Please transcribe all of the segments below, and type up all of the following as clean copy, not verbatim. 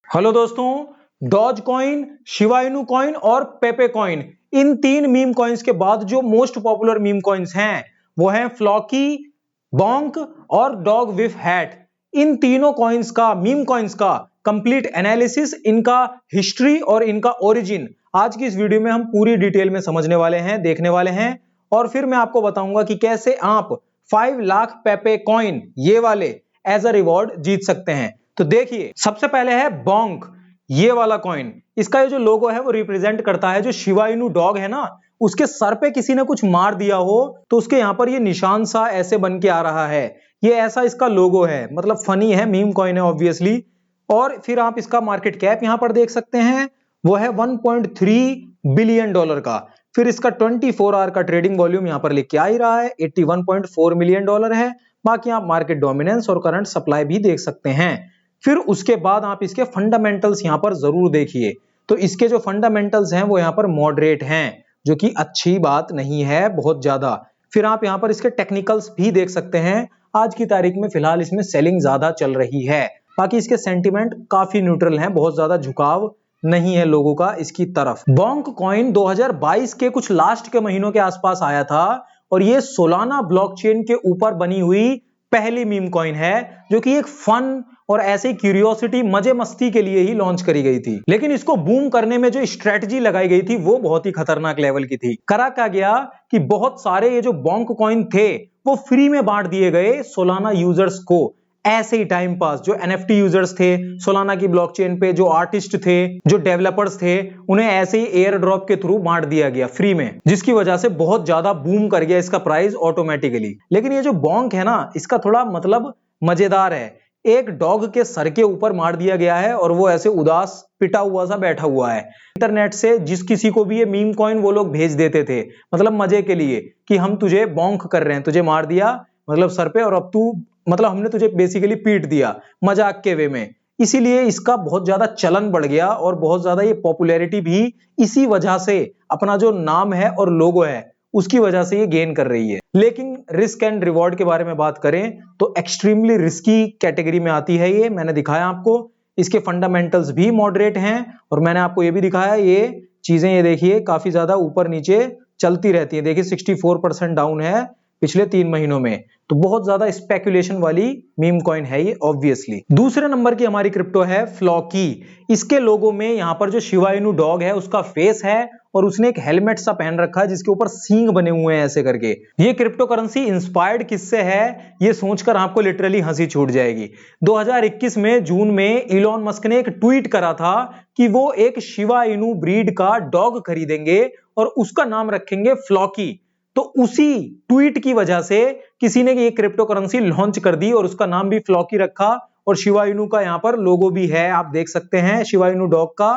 Hello दोस्तों, Doge coin, Shiba Inu coin और Pepe coin, इन तीन मीम कॉइन्स के बाद जो मोस्ट पॉपुलर मीम कॉइन्स हैं वो हैं फ्लॉकी, बॉन्क और डॉग विथ हैट। इन तीनों कॉइन्स का, मीम कॉइन्स का कंप्लीट एनालिसिस, इनका हिस्ट्री और इनका ओरिजिन आज की इस वीडियो में हम पूरी डिटेल में समझने वाले हैं, देखने वाले हैं। और फिर मैं आपको बताऊंगा कि कैसे आप 5 लाख पेपे कॉइन ये वाले एज अ रिवॉर्ड जीत सकते हैं। तो देखिए, सबसे पहले है बॉन्क, ये वाला कॉइन। इसका ये जो लोगो है वो रिप्रेजेंट करता है जो शिबा इनू डॉग है ना, उसके सर पे किसी ने कुछ मार दिया हो तो उसके यहां पर ये निशान सा ऐसे बन के आ रहा है। ये ऐसा इसका लोगो है, मतलब फनी है, मीम कॉइन है ऑब्वियसली। और फिर आप इसका मार्केट कैप यहां पर देख सकते हैं, वो है 1.3 बिलियन डॉलर का। फिर इसका 24 आवर का ट्रेडिंग वॉल्यूम यहां पर लिख के आ ही रहा है, 81.4 मिलियन डॉलर है। बाकी आप मार्केट डोमिनेंस और करंट सप्लाई भी देख सकते हैं। फिर उसके बाद आप इसके फंडामेंटल्स यहां पर जरूर देखिए। तो इसके जो फंडामेंटल्स हैं वो यहां पर मॉडरेट हैं, जो कि अच्छी बात नहीं है बहुत ज्यादा। फिर आप यहां पर इसके टेक्निकल्स भी देख सकते हैं। आज की तारीख में फिलहाल इसमें सेलिंग ज्यादा चल रही है। बाकी इसके सेंटिमेंट काफी न्यूट्रल हैं, बहुत ज्यादा झुकाव नहीं है लोगों का इसकी तरफ। बॉन्क कॉइन 2022 के कुछ लास्ट के महीनों के आसपास आया था और ये सोलाना ब्लॉकचेन के ऊपर बनी हुई पहली मीम कॉइन है, जो कि एक फन और ऐसे क्यूरियोसिटी, मजे मस्ती के लिए ही लॉन्च करी गई थी। लेकिन इसको बूम करने में जो स्ट्रेटजी लगाई गई थी वो बहुत ही खतरनाक लेवल की थी। करा क्या गया कि बहुत सारे ये जो बॉन्क कॉइन थे वो फ्री में बांट दिए गए सोलाना यूजर्स को, ऐसे ही टाइम पास। जो एनएफटी यूजर्स थे सोलाना की ब्लॉकचेन पे, जो आर्टिस्ट थे, जो डेवलपर्स थे, उन्हें ऐसे ही एयर ड्रॉप के थ्रू बांट दिया गया फ्री में, जिसकी वजह से बहुत ज्यादा बूम कर गया इसका प्राइस ऑटोमेटिकली। लेकिन ये जो बॉन्क है ना, इसका थोड़ा मतलब मजेदार है। एक डॉग के सर के ऊपर मार दिया गया है और वो ऐसे उदास पिटा हुआ सा बैठा हुआ है। इंटरनेट से जिस किसी को भी ये मीम कॉइन वो लोग भेज देते थे, मतलब मजे के लिए, कि हम तुझे बॉन्क कर रहे हैं, तुझे मार दिया मतलब सर पे, और अब तू, मतलब हमने तुझे बेसिकली पीट दिया मजाक के वे में। इसीलिए इसका बहुत ज्यादा चलन बढ़ गया और बहुत ज्यादा ये पॉपुलैरिटी भी इसी वजह से, अपना जो नाम है और लोगो है उसकी वजह से ये गेन कर रही है। लेकिन रिस्क एंड रिवॉर्ड के बारे में बात करें तो एक्सट्रीमली रिस्की कैटेगरी में आती है ये। मैंने दिखाया आपको, इसके फंडामेंटल्स भी मॉडरेट हैं और मैंने आपको ये भी दिखाया, ये चीजें ये देखिए काफी ज्यादा ऊपर नीचे चलती रहती है। देखिए 64% डाउन है पिछले 3 महीनों में, तो बहुत ज्यादा स्पेकुलेशन वाली मीम कॉइन है ये ऑब्वियसली। दूसरे नंबर की हमारी क्रिप्टो है फ्लॉकी। इसके लोगो में यहाँ पर जो शिबा इनू डॉग है उसका फेस है और उसने एक हेलमेट सा पहन रखा है जिसके ऊपर सींग बने हुए हैं ऐसे करके। ये क्रिप्टो करेंसी इंस्पायर्ड किससे है ये सोचकर आपको लिटरली हंसी छूट जाएगी। 2021 में जून में इलॉन मस्क ने एक ट्वीट करा था कि वो एक शिबा इनू ब्रीड का डॉग खरीदेंगे और उसका नाम रखेंगे फ्लॉकी। तो उसी ट्वीट की वजह से किसी ने ये क्रिप्टो करेंसी लॉन्च कर दी और उसका नाम भी फ्लॉकी रखा और शिबा इनू का यहाँ पर लोगो भी है, आप देख सकते हैं, शिबा इनू डॉग का।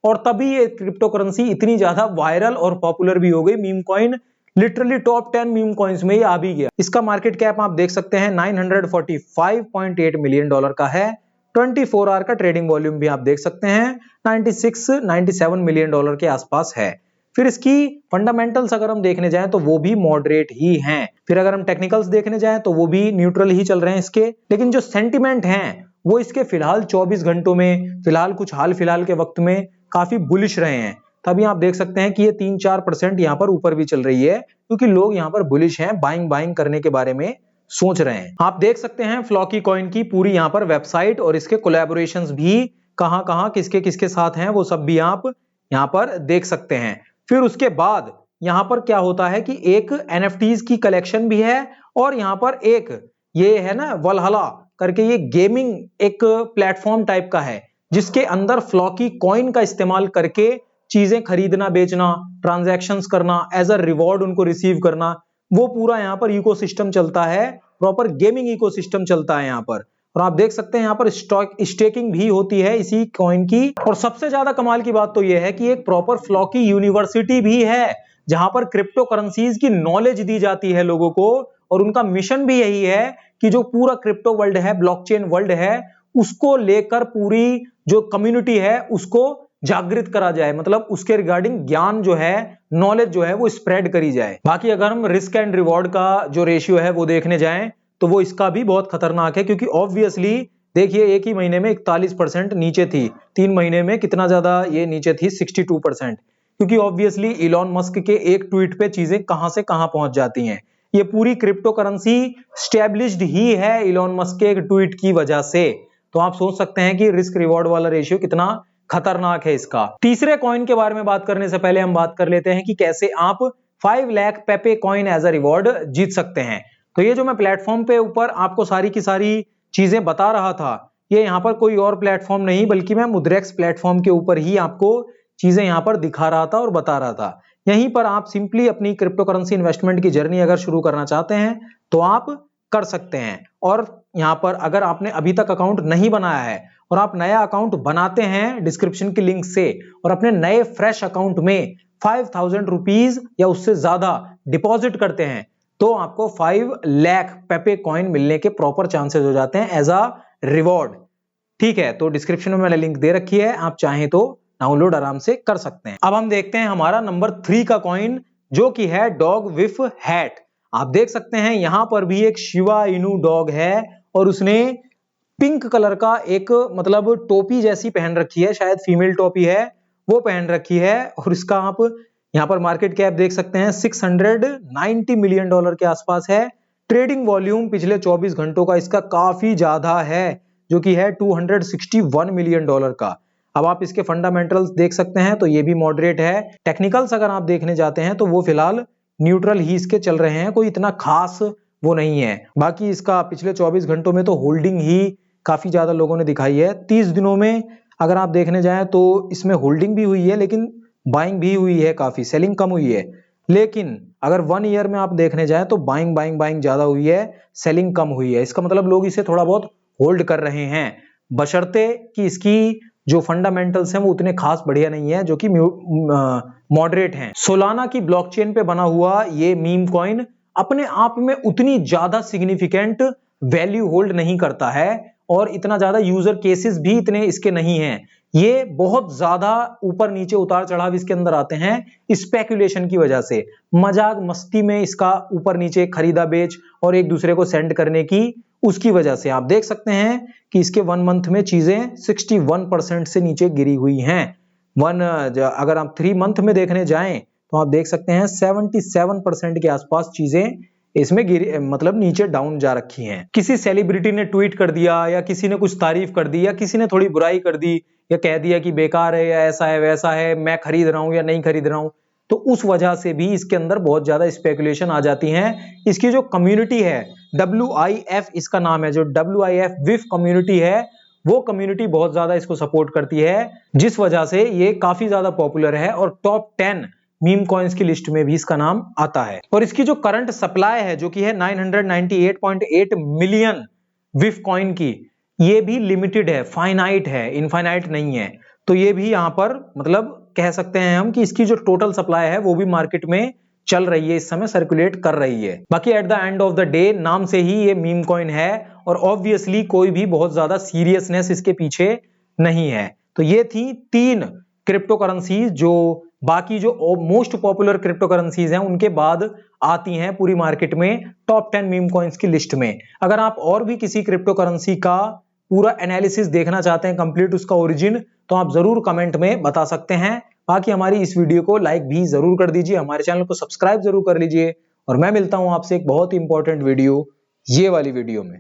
और तभी ये क्रिप्टो करेंसी इतनी ज्यादा वायरल और पॉपुलर भी हो गई। Meme coin literally top 10 meme coins में ये आ भी गया। इसका मार्केट कैप आप देख सकते हैं 945.8 मिलियन डॉलर का है। 24 आवर का ट्रेडिंग वॉल्यूम भी आप देख सकते हैं 96-97 मिलियन डॉलर के आसपास है। फिर इसकी फंडामेंटल्स अगर हम देखने जाएं तो वो भी मॉडरेट ही हैं। फिर अगर हम टेक्निकल्स देखने जाएं तो वो भी न्यूट्रल ही चल रहे हैं इसके। लेकिन जो सेंटिमेंट हैं वो इसके फिलहाल 24 घंटों में, फिलहाल कुछ हाल फिलहाल के वक्त में काफी बुलिश रहे हैं। तभी आप देख सकते हैं कि ये 3-4% यहाँ पर ऊपर भी चल रही है, क्योंकि लोग यहाँ पर बुलिश हैं, बाइंग करने के बारे में सोच रहे हैं। आप देख सकते हैं फ्लॉकी कॉइन की पूरी यहाँ पर वेबसाइट और इसके कोलैबोरेशंस भी कहां किसके किसके साथ हैं वो सब भी आप यहाँ पर देख सकते हैं। फिर उसके बाद यहां पर क्या होता है कि एक एनएफटीज की कलेक्शन भी है और यहां पर एक ये है ना वलहला करके, ये गेमिंग एक प्लेटफॉर्म टाइप का है जिसके अंदर फ्लॉकी कॉइन का इस्तेमाल करके चीजें खरीदना बेचना, ट्रांजैक्शंस करना, एज अ रिवॉर्ड उनको रिसीव करना, वो पूरा यहाँ पर इकोसिस्टम चलता है। प्रॉपर गेमिंग इकोसिस्टम चलता है यहाँ पर। और आप देख सकते हैं यहाँ पर स्टेकिंग भी होती है इसी कॉइन की। और सबसे ज्यादा कमाल की बात तो यह है कि एक प्रॉपर फ्लॉकी यूनिवर्सिटी भी है जहां पर क्रिप्टो करेंसीज की नॉलेज दी जाती है लोगों को। और उनका मिशन भी यही है कि जो पूरा क्रिप्टो वर्ल्ड है, ब्लॉकचेन वर्ल्ड है, उसको लेकर पूरी जो कम्युनिटी है उसको जागृत करा जाए, मतलब उसके रिगार्डिंग ज्ञान जो है, नॉलेज जो है वो स्प्रेड करी जाए। बाकी अगर हम रिस्क एंड रिवॉर्ड का जो रेशियो है वो देखने जाएं तो वो इसका भी बहुत खतरनाक है, क्योंकि ऑब्वियसली देखिए एक ही महीने में 41% नीचे थी, 3 महीने में कितना ज्यादा ये नीचे थी, 62%। क्योंकि ऑब्वियसली इलॉन मस्क के एक ट्वीट पे चीजें कहां से कहां पहुंच जाती हैं। ये पूरी क्रिप्टो करेंसी स्टैब्लिश्ड ही है इलॉन मस्क के एक ट्वीट की वजह से। तो आप सोच सकते हैं कि रिस्क रिवॉर्ड वाला रेशियो कितना खतरनाक है इसका। तीसरे कॉइन के बारे में बात करने से पहले हम बात कर लेते हैं कि कैसे आप 5 lakh पेपे coin as a reward जीत सकते हैं। तो ये जो मैं प्लेटफॉर्म पे ऊपर आपको सारी की सारी चीजें बता रहा था, ये यहाँ पर कोई और प्लेटफॉर्म नहीं बल्कि मैं मुद्रेक्स प्लेटफॉर्म के ऊपर ही आपको चीजें यहाँ पर दिखा रहा था और बता रहा था। यहीं पर आप सिंपली अपनी क्रिप्टो करेंसी इन्वेस्टमेंट की जर्नी अगर शुरू करना चाहते हैं तो आप कर सकते हैं। और यहाँ पर अगर आपने अभी तक अकाउंट नहीं बनाया है और आप नया अकाउंट बनाते हैं डिस्क्रिप्शन की लिंक से और अपने नए फ्रेश अकाउंट में 5000 रुपीज या उससे ज्यादा डिपॉजिट करते हैं तो आपको 5 लाख पेपे कॉइन मिलने के प्रॉपर चांसेस हो जाते हैं एज अ रिवॉर्ड। ठीक है, तो डिस्क्रिप्शन में मैंने लिंक दे रखी है, आप चाहें तो डाउनलोड आराम से कर सकते हैं। अब हम देखते हैं हमारा नंबर 3 का कॉइन जो कि है डॉग विथ हैट। आप देख सकते हैं यहां पर भी एक शिबा इनू डॉग है और उसने पिंक कलर का एक मतलब टोपी जैसी पहन रखी है, शायद फीमेल टोपी है वो पहन रखी है। और इसका आप यहाँ पर मार्केट कैप देख सकते हैं $690 मिलियन के आसपास है। ट्रेडिंग वॉल्यूम पिछले 24 घंटों का इसका काफी ज्यादा है जो कि है $261 मिलियन का। अब आप इसके फंडामेंटल्स देख सकते हैं तो ये भी मॉडरेट है। टेक्निकल्स अगर आप देखने जाते हैं तो वो फिलहाल न्यूट्रल ही इसके चल रहे हैं, कोई इतना खास वो नहीं है। बाकी इसका पिछले 24 घंटों में तो होल्डिंग ही काफी ज्यादा लोगों ने दिखाई है। 30 दिनों में अगर आप देखने जाएं तो इसमें होल्डिंग भी हुई है लेकिन बाइंग भी हुई है, काफी सेलिंग कम हुई है। लेकिन अगर 1 ईयर में आप देखने जाएं तो बाइंग ज्यादा हुई है, सेलिंग कम हुई है। इसका मतलब लोग इसे थोड़ा बहुत होल्ड कर रहे हैं बशर्ते कि इसकी जो फंडामेंटल्स हैं वो उतने खास बढ़िया नहीं है, जो कि मॉडरेट हैं। सोलाना की ब्लॉकचेन पे बना हुआ ये मीम कॉइन अपने आप में उतनी ज्यादा सिग्निफिकेंट वैल्यू होल्ड नहीं करता है और इतना ज्यादा यूजर केसेस भी इतने इसके नहीं हैं। ये बहुत ज्यादा ऊपर नीचे उतार चढ़ाव इसके अंदर आते हैं स्पेकुलेशन की वजह से, मजाक मस्ती में इसका ऊपर नीचे खरीदा बेच और एक दूसरे को सेंड करने की उसकी वजह से। आप देख सकते हैं कि इसके 1 मंथ में चीजें 61% से नीचे गिरी हुई हैं। अगर आप 3 मंथ में देखने जाएं तो आप देख सकते हैं 77% के आसपास चीजें इसमें गिरी मतलब नीचे डाउन जा रखी हैं। किसी सेलिब्रिटी ने ट्वीट कर दिया या किसी ने कुछ तारीफ कर दी या किसी ने थोड़ी बुराई कर दी या कह दिया कि बेकार है या ऐसा है वैसा है, मैं खरीद रहा हूं या नहीं खरीद रहा हूं, तो उस वजह से भी इसके अंदर बहुत ज्यादा स्पेकुलेशन आ जाती है। इसकी जो कम्युनिटी है WIF इसका नाम है, जो WIF विफ कम्युनिटी है वो कम्युनिटी बहुत ज्यादा इसको सपोर्ट करती है, जिस वजह से ये काफी ज्यादा पॉपुलर है और टॉप 10 मीम कॉइन्स की लिस्ट में भी इसका नाम आता है। और इसकी जो करंट सप्लाई है जो कि है 998.8 मिलियन विफ कॉइन की, ये भी लिमिटेड है, फाइनाइट है, इनफाइनाइट नहीं है। तो ये भी यहां पर मतलब कह सकते हैं हम कि इसकी जो टोटल सप्लाई है वो भी मार्केट में चल रही है, इस समय सर्कुलेट कर रही है। बाकी at the end of the day नाम से ही ये मीम कॉइन है और ऑब्वियसली कोई भी बहुत ज्यादा सीरियसनेस इसके पीछे नहीं है। तो ये थी 3 क्रिप्टो करेंसीज जो बाकी जो मोस्ट पॉपुलर क्रिप्टो करेंसीज हैं उनके बाद आती हैं पूरी मार्केट में टॉप 10 मीम कॉइन्स की लिस्ट में। अगर आप और भी किसी क्रिप्टो करेंसी का पूरा एनालिसिस देखना चाहते हैं कंप्लीट उसका ओरिजिन, तो आप जरूर कमेंट में बता सकते हैं। बाकी हमारी इस वीडियो को लाइक भी जरूर कर दीजिए, हमारे चैनल को सब्सक्राइब जरूर कर लीजिए और मैं मिलता हूं आपसे एक बहुत ही इंपॉर्टेंट वीडियो ये वाली वीडियो में।